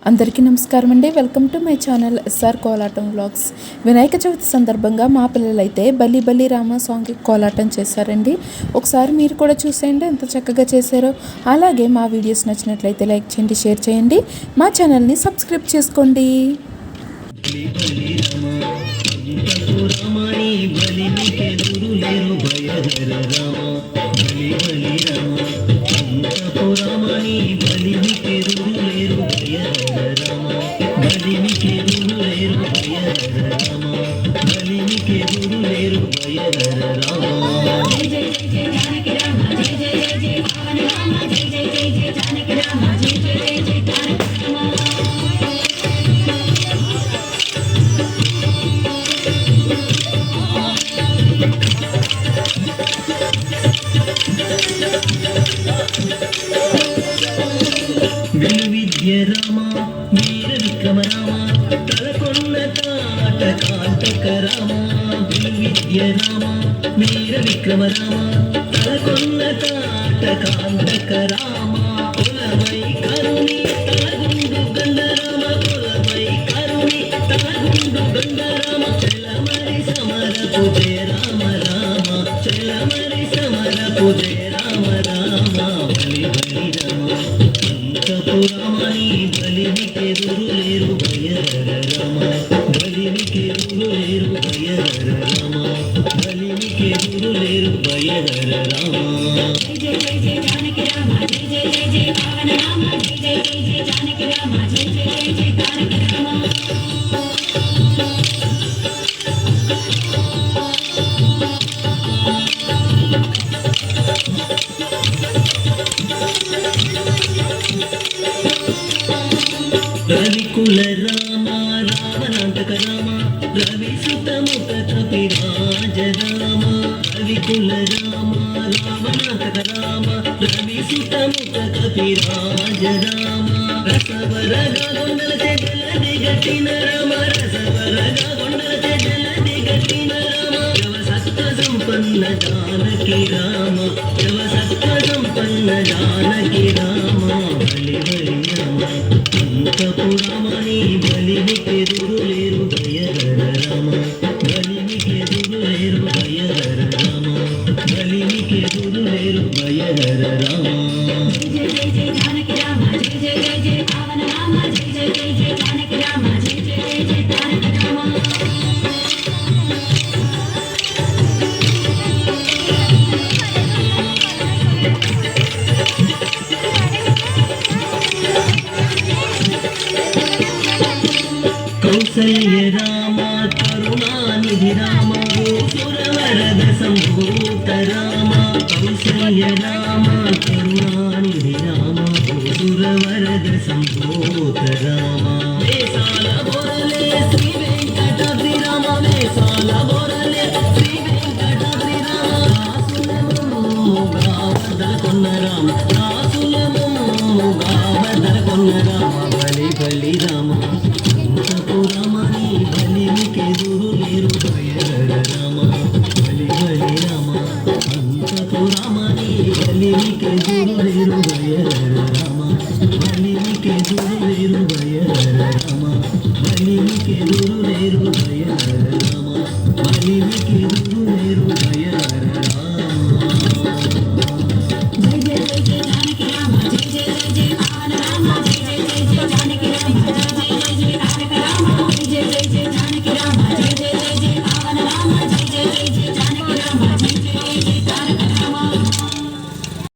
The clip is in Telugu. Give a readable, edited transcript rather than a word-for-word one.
అందరికీ నమస్కారం అండి. Welcome to my channel SR Kolatam vlogs. Vinayaka Chavithi సందర్భంగా మా పిల్లలైతే బల్లి బల్లి రామ సాంగ్కి కోలాటం చేశారండి. ఒకసారి మీరు కూడా చూసేయండి ఎంత చక్కగా చేశారో. అలాగే మా వీడియోస్ నచ్చినట్లయితే లైక్ చేయండి, షేర్ చేయండి, మా ఛానల్ని సబ్స్క్రైబ్ చేసుకోండి. విలువిద్య రామ వీర విక్రమ రామ తలకొన్న తాట కాంతక రామ. విలువిద్య రామ వీర విక్రమ రామ తలకొన్న తాట కాంతక రామ. కులమై కరుణి తాగుండు గంధరామ, కులమై కరుణి తాగుండు గంధరామ. చలమరి సమర పూజే రామ రామ, చలమరి సమర పూజే రామ రామ. బలి బలి రామ రామని బలికి ఎదురులేరు భయహర రామ, బలికి ఎదురులేరు భయహర రామ, బలికి ఎదురులేరు భయహర రామ. జయ జయ జయ జానకి రామ, జయ జయ జయ జయ పావన రామ, జయ జయ జయ జయ జానకి రామ, జయ జయ జయ జయ తారక రామ. రవికుల రామ రావణాంతక రామ, రవి సుతముఖ కపిరాజ రామ. రవికుల రామ రావణాంతక రామ, రవి సుతముఖ కపిరాజ రామ. రసవరగా కొండల చెడ్డల దిగట్టిన రామ, రసవరగా కొండల చెడ్డల దిగట్టిన రామ. శివసత్వ సంపన్న జానకి రామ, శివసత్వ సంపన్న జానకి రామ. బలి బలి రామ పురామణి బలికి ఎదురులేరు భయహర రామ, బలికి ఎదురులేరు భయహర రామ, బలికి ఎదురులేరు భయహర రామ. జయ జయ జయ జానకి రామ, జయ జయ జయ జయ పావన రామ, జయ జయ జయ జయ జానకి రామ, జయ జయ జయ జయ తారక రామ. కౌసల్య రామ కరుణానిధి రామ, సురవరద సంభూత రామ. కౌసల్య రామ కరుణానిధి రామ, సురవరద సంభూత రామ. వేసాల బోరలే శ్రీ వెంకటాద్రి రామ, వేసాల బోరలే శ్రీ వెంకటాద్రి రామ. రాసులముగా కొన్న రామ, రాసులముగా కొన్న రామ. బలి బలి రామ పురమణి బలికి ఎదురులేరు భయహర రామ, బలి బలి రామ. అంతపురమణి బలికి ఎదురులేరు భయహర రామ, బలికి ఎదురులేరు భయహర రామ, బలికి